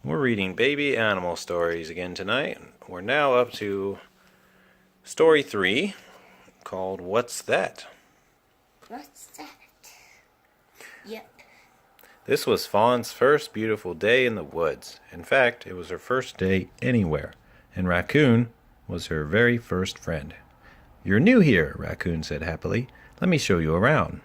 We're reading baby animal stories again tonight. We're now up to story 3 called What's That? What's that? Yep. This was Fawn's first beautiful day in the woods. In fact, it was her first day anywhere, and Raccoon was her very first friend. "You're new here," Raccoon said happily. "Let me show you around."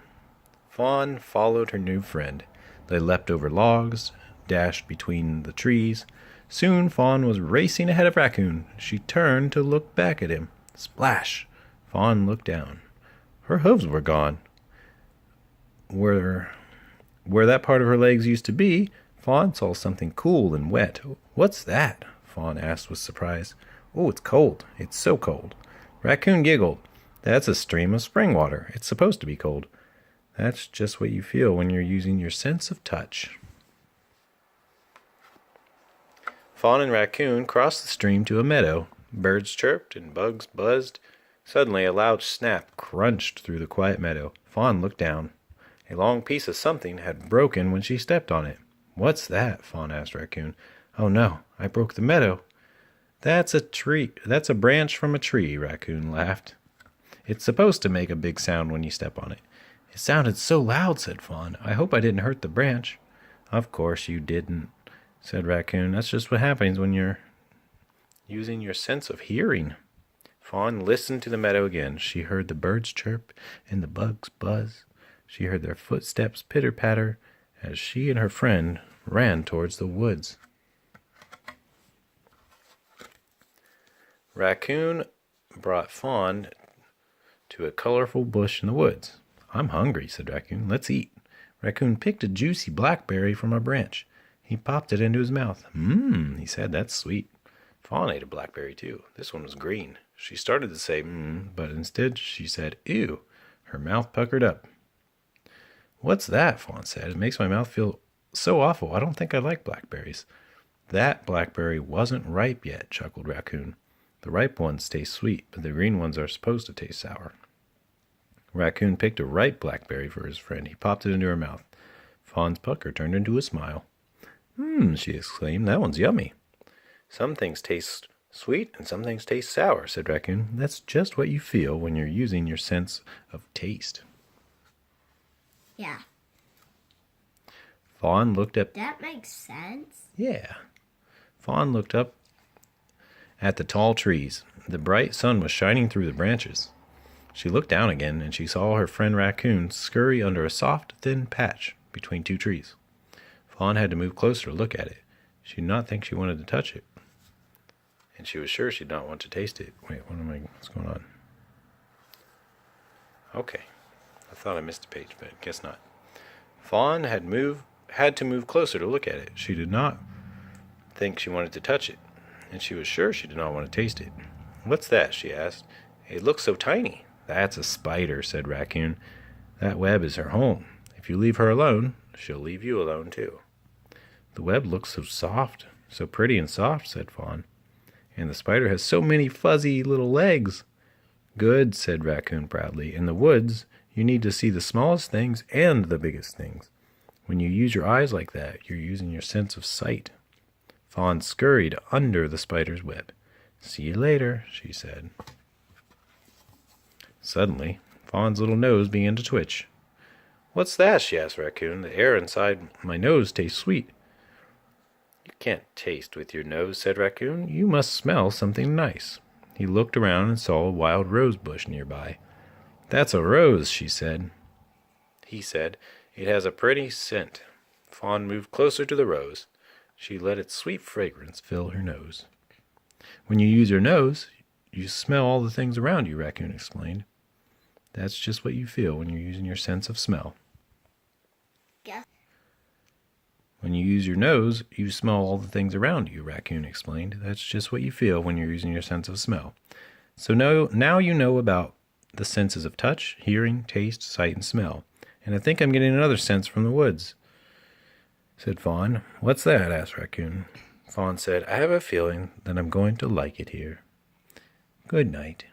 Fawn followed her new friend. They leapt over logs, dashed between the trees. Soon Fawn was racing ahead of Raccoon. She turned to look back at him. Splash! Fawn looked down. Her hooves were gone. Where that part of her legs used to be, Fawn saw something cool and wet. "What's that?" Fawn asked with surprise. "Oh, it's cold. It's so cold." Raccoon giggled. "That's a stream of spring water. It's supposed to be cold." That's just what you feel when you're using your sense of touch. Fawn and Raccoon crossed the stream to a meadow. Birds chirped and bugs buzzed. Suddenly a loud snap crunched through the quiet meadow. Fawn looked down. A long piece of something had broken when she stepped on it. "What's that?" Fawn asked Raccoon. "Oh no, I broke the meadow." "That's a tree. That's a branch from a tree," Raccoon laughed. "It's supposed to make a big sound when you step on it." "It sounded so loud," said Fawn. "I hope I didn't hurt the branch." "Of course you didn't," said Raccoon. "That's just what happens when you're using your sense of hearing." Fawn listened to the meadow again. She heard the birds chirp and the bugs buzz. She heard their footsteps pitter-patter as she and her friend ran towards the woods. Raccoon brought Fawn to a colorful bush in the woods. "I'm hungry," said Raccoon. "Let's eat." Raccoon picked a juicy blackberry from a branch. He popped it into his mouth. "Mmm," he said, "that's sweet." Fawn ate a blackberry too. This one was green. She started to say mmm, but instead she said ew. Her mouth puckered up. "What's that?" Fawn said. "It makes my mouth feel so awful. I don't think I like blackberries." "That blackberry wasn't ripe yet," chuckled Raccoon. "The ripe ones taste sweet, but the green ones are supposed to taste sour." Raccoon picked a ripe blackberry for his friend. He popped it into her mouth. Fawn's pucker turned into a smile. "Mmm," she exclaimed, "that one's yummy." "Some things taste sweet and some things taste sour," said Raccoon. "That's just what you feel when you're using your sense of taste." Yeah. Fawn looked up. That makes sense. Yeah. Fawn looked up at the tall trees. The bright sun was shining through the branches. She looked down again, and she saw her friend Raccoon scurry under a soft, thin patch between two trees. Fawn had to move closer to look at it. She did not think she wanted to touch it, and she was sure she did not want to taste it. Wait, what's going on? Okay. I thought I missed a page, but guess not. Fawn had to move closer to look at it. She did not think she wanted to touch it, and she was sure she did not want to taste it. "What's that?" she asked. "It looks so tiny." "That's a spider," said Raccoon. "That web is her home. If you leave her alone, she'll leave you alone too." "The web looks so soft, so pretty and soft," said Fawn. "And the spider has so many fuzzy little legs." "Good," said Raccoon proudly. "In the woods, you need to see the smallest things and the biggest things. When you use your eyes like that, you're using your sense of sight." Fawn scurried under the spider's web. "See you later," she said. Suddenly, Fawn's little nose began to twitch. "What's that?" she asked Raccoon. "The air inside my nose tastes sweet." "You can't taste with your nose," said Raccoon. "You must smell something nice." He looked around and saw a wild rose bush nearby. "That's a rose," he said. "It has a pretty scent." Fawn moved closer to the rose. She let its sweet fragrance fill her nose. "When you use your nose, you smell all the things around you," Raccoon explained. "That's just what you feel when you're using your sense of smell." Yeah. "When you use your nose, you smell all the things around you," Raccoon explained. "That's just what you feel when you're using your sense of smell. So now you know about the senses of touch, hearing, taste, sight, and smell. And I think I'm getting another sense from the woods," said Fawn. "What's that?" asked Raccoon. Fawn said, "I have a feeling that I'm going to like it here. Good night."